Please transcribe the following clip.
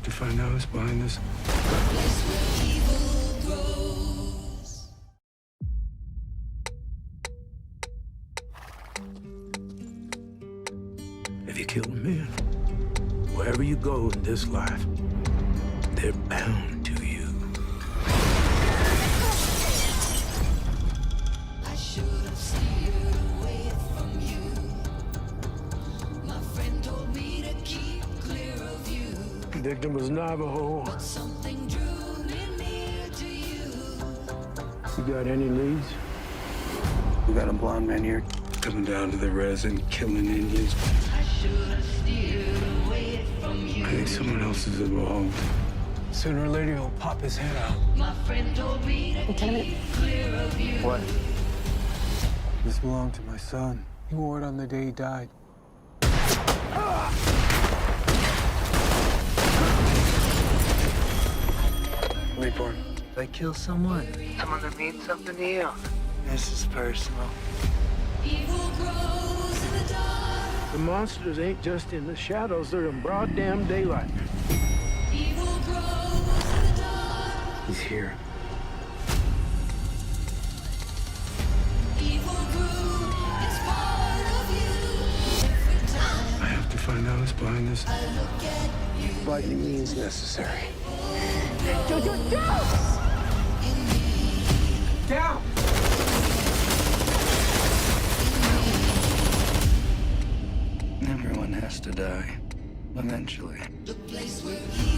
to find out who's behind this. If you kill a man, wherever you go in this life, they're bound to you. I should have steered away from you. My friend told me to keep clear of you. The victim was Navajo. But something drew me near to you. You got any leads? We got a blonde man here coming down to the res and killing Indians. I should have steered away from you. I think someone else is involved. Sooner or later, he'll pop his head out. My friend told me to keep clear of you. What? This belonged to my son. He wore it on the day he died. Wait for him. If I kill someone that means something to you. This is personal. Evil grows in the dark. The monsters ain't just in the shadows, they're in broad damn daylight. Evil grows in the dark. He's here. Evil grew. It's part of you. Every time I have to find out who's behind this. I look at you. By any means necessary. Down! Everyone has to die, eventually. The place where he